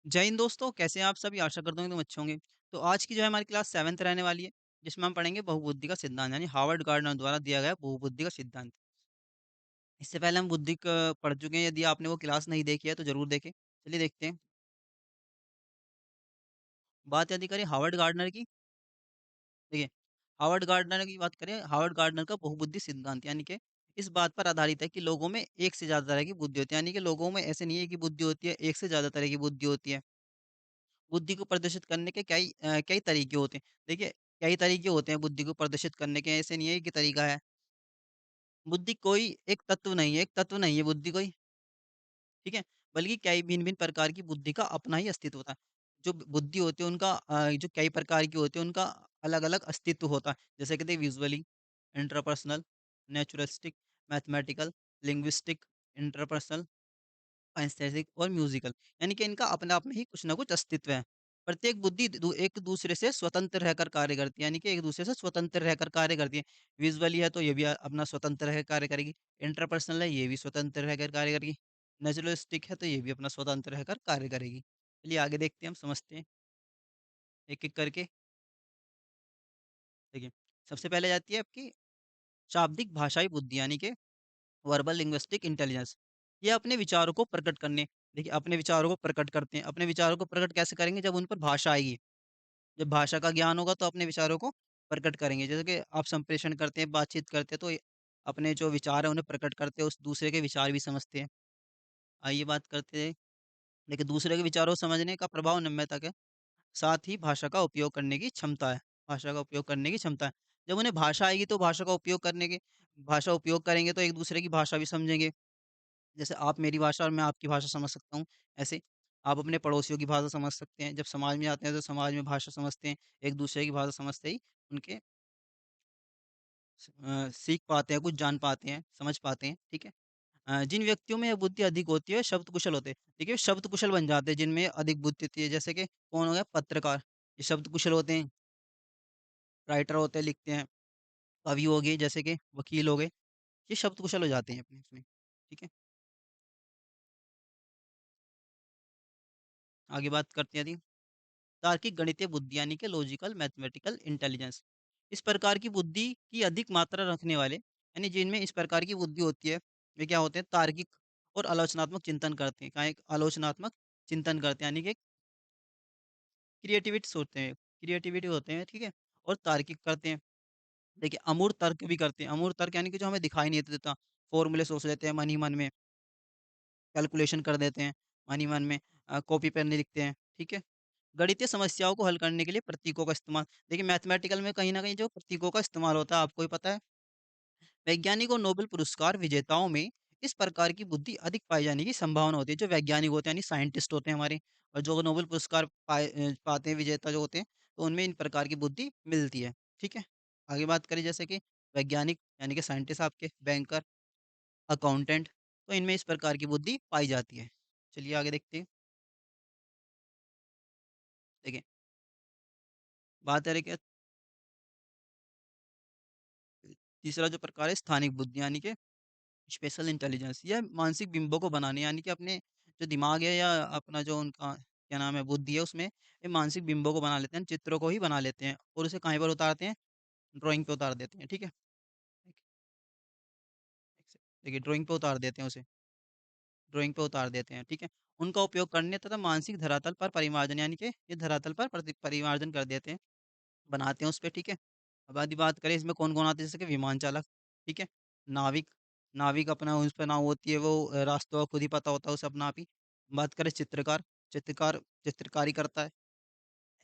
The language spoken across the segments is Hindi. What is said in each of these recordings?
जय हिंद दोस्तों, कैसे हैं आप सभी? आशा करता हूँ तुम अच्छे होंगे। तो आज की जो है हमारी क्लास 7th रहने वाली है, जिसमें हम पढ़ेंगे बहुबुद्धि का सिद्धांत यानी हार्वर्ड गार्डनर द्वारा दिया गया बहुबुद्धि का सिद्धांत। इससे पहले हम बुद्धि क पढ़ चुके हैं, यदि आपने वो क्लास नहीं देखी है तो ज़रूर देखें। चलिए देखते हैं। बात यदि करें हार्वर्ड गार्डनर की, देखिए हार्वर्ड गार्डनर की बात करें, हार्वर्ड गार्डनर का बहुबुद्धि सिद्धांत यानी कि इस बात पर आधारित है कि लोगों में एक से ज़्यादा तरह की बुद्धि होती है, यानी कि लोगों में ऐसे नहीं है कि बुद्धि होती है, एक से ज़्यादा तरह की बुद्धि होती है। बुद्धि को प्रदर्शित करने के कई तरीके होते हैं। देखिए, कई तरीके होते हैं बुद्धि को प्रदर्शित करने के, ऐसे नहीं है एक ही तरीका है। बुद्धि कोई एक तत्व नहीं है, एक तत्व नहीं है बुद्धि कोई, ठीक है? बल्कि कई भिन्न-भिन्न प्रकार की बुद्धि का अपना ही अस्तित्व होता है। जो बुद्धि होती है उनका जो कई प्रकार की होती है उनका अलग-अलग अस्तित्व होता है। जैसे कहते हैं visually, intrapersonal, naturalistic, mathematical, linguistic, interpersonal, aesthetic और म्यूजिकल, यानी कि इनका अपने आप में ही कुछ ना कुछ अस्तित्व है। प्रत्येक बुद्धि एक दूसरे से स्वतंत्र रहकर कार्य करती है, यानी कि एक दूसरे से स्वतंत्र रहकर कार्य करती है। विजुअली है तो ये भी अपना स्वतंत्र रहकर कार्य करेगी। इंटरपर्सनल है, ये भी स्वतंत्र रहकर कार्य करेगी। नेचुरलिस्टिक है तो ये भी अपना स्वतंत्र रहकर कार्य करेगी। चलिए आगे देखते हैं, हम समझते हैं एक एक करके। देखिए, सबसे पहले जाती है आपकी शाब्दिक भाषाई बुद्धि, यानी कि वर्बल लिंग्विस्टिक इंटेलिजेंस। ये अपने विचारों को प्रकट करने, देखिए अपने विचारों को प्रकट करते हैं। अपने विचारों को प्रकट कैसे करेंगे? जब उन पर भाषा आएगी। जब भाषा का ज्ञान होगा तो अपने विचारों को प्रकट करेंगे। जैसे कि आप संप्रेषण करते हैं, बातचीत करते हैं तो अपने जो विचार है उन्हें प्रकट करते हैं, उस दूसरे के विचार भी समझते हैं। आइए बात करते हैं, देखिए दूसरे के विचारों को समझने का प्रभाव नम्यता है, साथ ही भाषा का उपयोग करने की क्षमता है। भाषा का उपयोग करने की क्षमता है। जब उन्हें भाषा आएगी तो भाषा का उपयोग करने के भाषा उपयोग करेंगे तो एक दूसरे की भाषा भी समझेंगे। जैसे आप मेरी भाषा और मैं आपकी भाषा समझ सकता हूँ, ऐसे आप अपने पड़ोसियों की भाषा समझ सकते हैं। जब समाज में आते हैं तो समाज में भाषा समझते हैं, एक दूसरे की भाषा समझते ही उनके सीख पाते हैं, कुछ जान पाते हैं, समझ पाते हैं, ठीक है? जिन व्यक्तियों में यह बुद्धि अधिक होती है, शब्द कुशल होते हैं। देखिए शब्द कुशल बन जाते हैं जिनमें अधिक बुद्धि होती है, जैसे कि कौन हो गया? पत्रकार, ये शब्द कुशल होते हैं, राइटर होते हैं, लिखते हैं। कवि हो गए, जैसे कि वकील हो गए, ये शब्द कुशल हो जाते हैं अपने इसमें, ठीक है? आगे बात करते हैं यदि तार्किक गणितीय बुद्धि यानी कि लॉजिकल मैथमेटिकल इंटेलिजेंस। इस प्रकार की बुद्धि की अधिक मात्रा रखने वाले, यानी जिनमें इस प्रकार की बुद्धि होती है, वे क्या होते हैं? तार्किक और आलोचनात्मक चिंतन करते हैं। क्या एक आलोचनात्मक चिंतन करते हैं, यानी कि क्रिएटिविट्स होते हैं, क्रिएटिविटी होते हैं, ठीक है? और तार्किक करते हैं। देखिए अमूर्त तर्क भी करते हैं। अमूर्त तर्क यानी कि जो हमें दिखाई नहीं देता, फॉर्मूले सोच लेते हैं मन ही मन में, कैलकुलेशन कर देते हैं मन ही मन में, कॉपी पेन नहीं लिखते हैं, ठीक है? गणितीय समस्याओं को हल करने के लिए प्रतीकों का इस्तेमाल। देखिए मैथमेटिकल में कहीं न कहीं जो प्रतीकों का इस्तेमाल होता है आपको ही पता है। वैज्ञानिक और नोबेल पुरस्कार विजेताओं में इस प्रकार की बुद्धि अधिक पाए जाने की संभावना होती है। जो वैज्ञानिक होते हैं यानी साइंटिस्ट होते हैं हमारे, और जो नोबेल पुरस्कार पाते हैं विजेता जो होते हैं, तो उनमें इन प्रकार की बुद्धि मिलती है, ठीक है? आगे बात करें, जैसे कि वैज्ञानिक यानी कि साइंटिस्ट आपके, बैंकर, अकाउंटेंट, तो इनमें इस प्रकार की बुद्धि पाई जाती है। चलिए आगे देखते हैं। देखिए, बात है कि तीसरा जो प्रकार है स्थानिक बुद्धि, यानी कि स्पेशल इंटेलिजेंस। यह मानसिक बिंबों को बनाने, यानी कि अपने जो दिमाग है या अपना जो उनका क्या नाम है बुद्धि है, उसमें ये मानसिक बिंबों को बना लेते हैं, चित्रों को ही बना लेते हैं और उसे कहीं पर उतारते हैं? ड्राइंग पे उतार देते हैं, ठीक है? एक- एक से- देखिए ड्राइंग पे उतार देते हैं उसे, ड्राइंग पे उतार देते हैं, ठीक है? उनका उपयोग करने तथा मानसिक धरातल पर परिमार्जन, यानी कि ये धरातल पर परिमार्जन कर देते हैं, बनाते हैं उस पे, ठीक है? अब आदि बात करें इसमें कौन-कौन आते हैं, जैसे कि विमान चालक, ठीक है? नाविक, नाविक अपना उस पे नाव होती है, वो रास्तों का खुद ही पता होता है उसे अपना आप ही। बात करें चित्रकार, चित्रकार चित्रकारी करता है,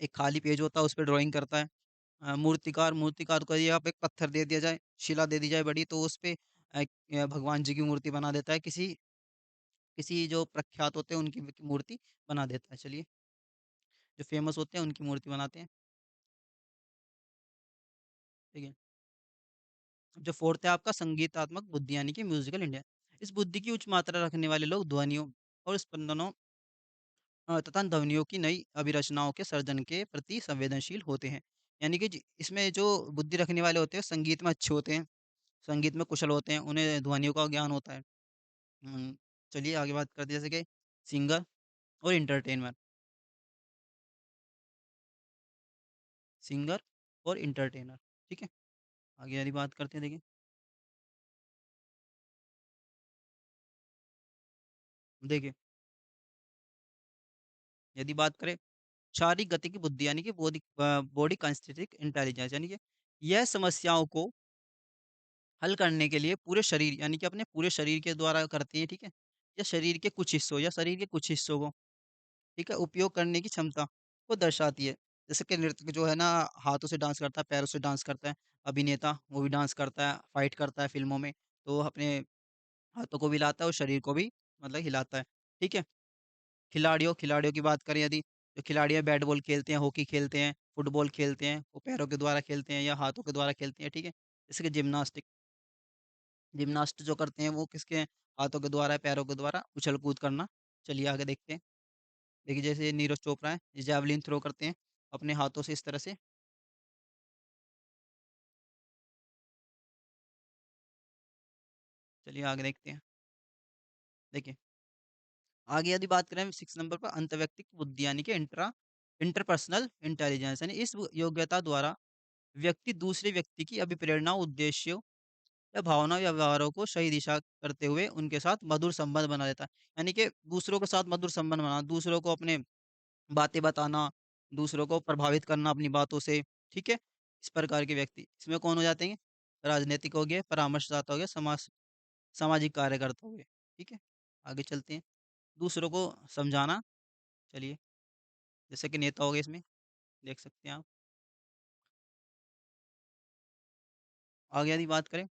एक खाली पेज होता है उस पे ड्राइंग करता है। मूर्तिकार, मूर्तिकार को यदि आप एक पत्थर दे दिया जाए, शिला दे दी जाए बड़ी, तो उस पे भगवान जी की मूर्ति बना देता है, किसी किसी जो प्रख्यात होते हैं उनकी मूर्ति बना देता है। चलिए, जो फेमस होते हैं उनकी मूर्ति बनाते हैं, ठीक है? जो फोर्थ है आपका संगीतात्मक बुद्धि, यानी कि म्यूजिकल इंडिया। इस बुद्धि की उच्च मात्रा रखने वाले लोग ध्वनियों और स्पंदनों तथा ध्वनियों की नई अभिरचनाओं के सर्जन के प्रति संवेदनशील होते हैं। यानी कि इसमें जो बुद्धि रखने वाले होते हैं संगीत में अच्छे होते हैं, संगीत में कुशल होते हैं, उन्हें ध्वनियों का ज्ञान होता है। चलिए आगे बात करते हैं, जैसे कि सिंगर और इंटरटेनर। सिंगर और एंटरटेनर, ठीक है? आगे वाली बात करते हैं देखिए। देखिए, यदि बात करें शारीरिक गति की बुद्धि यानी कि बॉडी काइनेस्थेटिक इंटेलिजेंस यानी कि यह समस्याओं को हल करने के लिए पूरे शरीर यानी कि अपने पूरे शरीर के द्वारा करती है, ठीक है? या शरीर के कुछ हिस्सों या शरीर के कुछ हिस्सों को, ठीक है, उपयोग करने की क्षमता को दर्शाती है। जैसे कि नृत्य जो है ना हाथों से डांस करता है, पैरों से डांस करता है। अभिनेता वो भी डांस करता है, फाइट करता है फ़िल्मों में, तो वो अपने हाथों को भी हिलाता है और शरीर को भी मतलब हिलाता है, ठीक है? खिलाड़ियों की बात करें यदि, जो खिलाड़ी हैं बैट बॉल खेलते हैं, हॉकी खेलते हैं, फुटबॉल खेलते हैं, वो पैरों के द्वारा खेलते हैं या हाथों के द्वारा खेलते हैं, ठीक है? जैसे कि जिम्नास्ट जो करते हैं वो किसके हाथों के द्वारा, पैरों के द्वारा उछल-कूद करना। चलिए आगे देखते हैं। देखिए जैसे नीरज चोपड़ा हैं, ये जैवलिन थ्रो करते हैं अपने हाथों से इस तरह से। चलिए आगे देखते हैं। देखिए, आगे यदि बात करें 6 नंबर पर अंतर्व्यक्तिक बुद्धि यानी कि इंटरपर्सनल इंटेलिजेंस यानी इस योग्यता द्वारा व्यक्ति दूसरे व्यक्ति की अभिप्रेरणा, उद्देश्यों या भावनाओं या व्यवहारों को सही दिशा करते हुए उनके साथ मधुर संबंध बना लेता है। यानी कि दूसरों के साथ मधुर संबंध बनाना, दूसरों को अपने बातें बताना, दूसरों को प्रभावित करना अपनी बातों से, ठीक है? इस प्रकार के व्यक्ति, इसमें कौन हो जाते हैं? राजनीतिक हो गए, परामर्शदाता हो गया, सामाजिक कार्यकर्ता हो गए, ठीक है? आगे चलते हैं। दूसरों को समझाना, चलिए, जैसे कि नेता हो गए इसमें, देख सकते हैं आप। आगे यदि बात करें,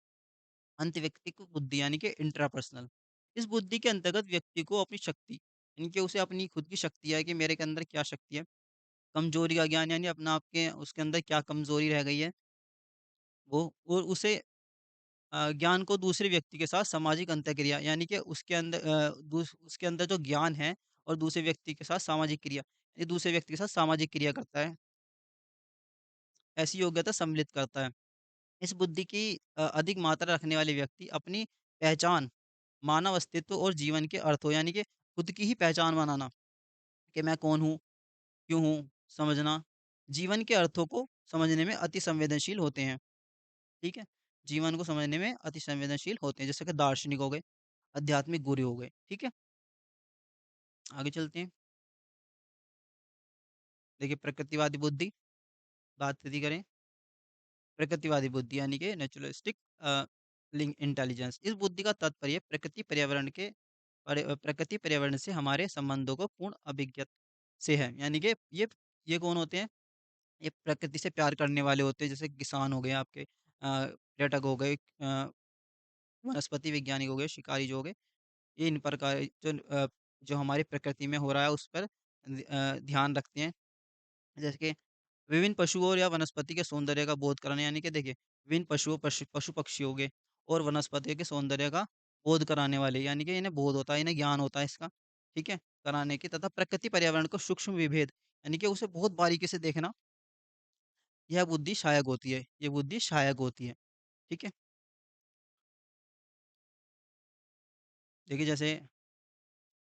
अंतर्व्यक्तिक बुद्धि यानी कि इंट्रापर्सनल। इस बुद्धि के अंतर्गत व्यक्ति को अपनी शक्ति, यानी कि उसे अपनी खुद की शक्ति है कि मेरे के अंदर क्या शक्ति है, कमज़ोरी का ज्ञान यानी अपना आपके उसके अंदर क्या कमज़ोरी रह गई है, वो और उसे ज्ञान को दूसरे व्यक्ति के साथ सामाजिक अंतःक्रिया यानी कि उसके अंदर जो ज्ञान है और दूसरे व्यक्ति के साथ सामाजिक क्रिया, ये दूसरे व्यक्ति के साथ सामाजिक क्रिया करता है, ऐसी योग्यता सम्मिलित करता है। इस बुद्धि की अधिक मात्रा रखने वाले व्यक्ति अपनी पहचान, मानव अस्तित्व और जीवन के अर्थों यानी कि खुद की ही पहचान बनाना कि मैं कौन हूँ, क्यों हूँ, समझना, जीवन के अर्थों को समझने में अति संवेदनशील होते हैं, ठीक है? जीवन को समझने में अति संवेदनशील होते हैं, जैसे कि दार्शनिक हो गए, आध्यात्मिक गुरु हो गए, ठीक है? आगे चलते हैं। देखिए प्रकृतिवादी बुद्धि, बात यदि करें, प्रकृतिवादी बुद्धि यानी कि नेचुरलिस्टिक लिंक इंटेलिजेंस। इस बुद्धि का तात्पर्य प्रकृति पर्यावरण से हमारे संबंधों को पूर्ण अभिज्ञत से है। यानी कि ये कौन होते हैं? ये प्रकृति से प्यार करने वाले होते हैं, जैसे किसान हो गए आपके, पर्यटक हो गए, वनस्पति वैज्ञानिक हो गए, शिकारी जो हो गए। ये इन प्रकार जो हमारी प्रकृति में हो रहा है उस पर ध्यान रखते हैं। जैसे कि विभिन्न पशुओं या वनस्पति के सौंदर्य का बोध कराना, यानी कि देखिए विभिन्न पशु-पक्षी हो गए और वनस्पतियों के सौंदर्य का बोध कराने वाले, यानी कि इन्हें बोध होता है, इन्हें ज्ञान होता है इसका, ठीक है? कराने की, तथा प्रकृति पर्यावरण को सूक्ष्म विभेद यानी कि उसे बहुत बारीकी से देखना, यह बुद्धि सहायक होती है, ये बुद्धि सहायक होती है, ठीक है? देखिए जैसे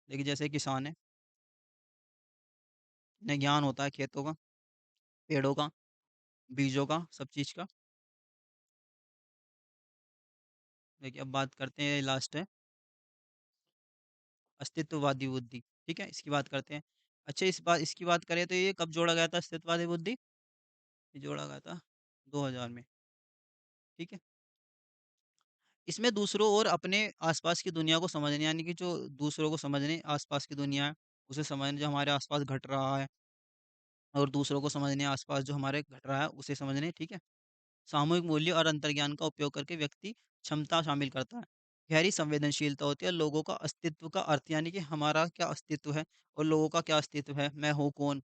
देखिए जैसे किसान है, इन्हें ज्ञान होता है खेतों का, पेड़ों का, बीजों का, सब चीज़ का। देखिए अब बात करते हैं, लास्ट है अस्तित्ववादी बुद्धि, ठीक है? इसकी बात करते हैं। अच्छा इसकी बात करें तो ये कब जोड़ा गया था अस्तित्ववादी बुद्धि? ये जोड़ा गया था 2000 में, ठीक है? इसमें दूसरों और अपने आसपास की दुनिया को समझने, यानी कि जो दूसरों को समझने, आसपास की दुनिया है, उसे समझने जो हमारे आसपास घट रहा है, और दूसरों को समझने आसपास जो हमारे घट रहा है उसे समझने, ठीक है? सामूहिक मूल्य और अंतर्ज्ञान का उपयोग करके व्यक्ति क्षमता शामिल करता है। गहरी संवेदनशीलता होती है लोगों का अस्तित्व का अर्थ, यानी कि हमारा क्या अस्तित्व है और लोगों का क्या अस्तित्व है, मैं हूँ कौन?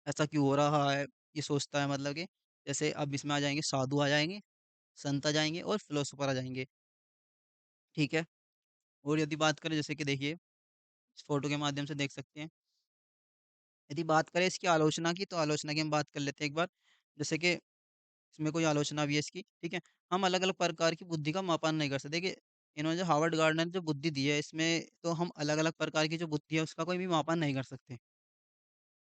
ऐसा क्यों हो रहा है? ये सोचता है, मतलब कि जैसे अब इसमें आ जाएँगे साधु आ जाएँगे, संत आ जाएँगे और फिलोसोफर आ जाएँगे, ठीक है? और यदि बात करें, जैसे कि देखिए, इस फ़ोटो के माध्यम से देख सकते हैं। यदि बात करें इसकी आलोचना की, तो आलोचना की हम बात कर लेते हैं एक बार। जैसे कि इसमें कोई आलोचना भी है इसकी, ठीक है? हम अलग-अलग प्रकार की बुद्धि का मापन नहीं कर सकते। देखिए, इन्होंने जो हार्वर्ड गार्डनर ने जो बुद्धि दी है, इसमें तो हम अलग-अलग प्रकार की जो बुद्धि है, उसका कोई भी मापन नहीं कर सकते।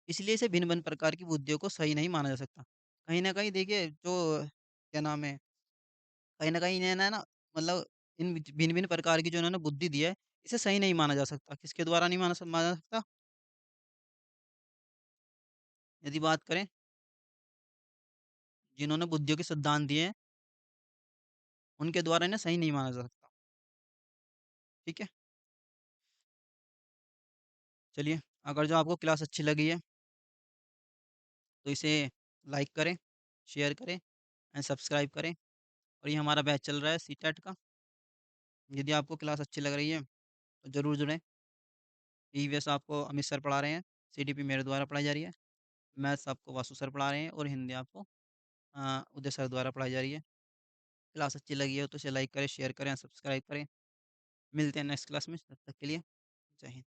इसलिए इसे भिन्न-भिन्न प्रकार की बुद्धियों को सही नहीं माना जा सकता। कहीं न कहीं देखिए जो क्या नाम है, कहीं न कहीं इन्हें ना मतलब इन भिन्न-भिन्न प्रकार की जो इन्होंने बुद्धि दी है, इसे सही नहीं माना जा सकता। किसके द्वारा नहीं माना जा सकता? यदि बात करें जिन्होंने बुद्धियों के सिद्धांत दिए हैं, उनके द्वारा इन्हें सही नहीं माना जा सकता। ठीक है? चलिए, अगर जो आपको क्लास अच्छी लगी है, तो इसे लाइक करें, शेयर करें एंड सब्सक्राइब करें और ये हमारा बैच चल रहा है सीटेट का। यदि आपको क्लास अच्छी लग रही है, तो ज़रूर जुड़ें। ईवीएस आपको अमित सर पढ़ा रहे हैं, सीडीपी मेरे द्वारा पढ़ाई जा रही है, मैथ्स आपको वासु सर पढ़ा रहे हैं और हिंदी आपको उदय सर द्वारा पढ़ाई जा रही है। क्लास अच्छी लगी हो तो इसे लाइक करें, शेयर करें, सब्सक्राइब करें। मिलते हैं नेक्स्ट क्लास में, तब तक के लिए जय हिंद।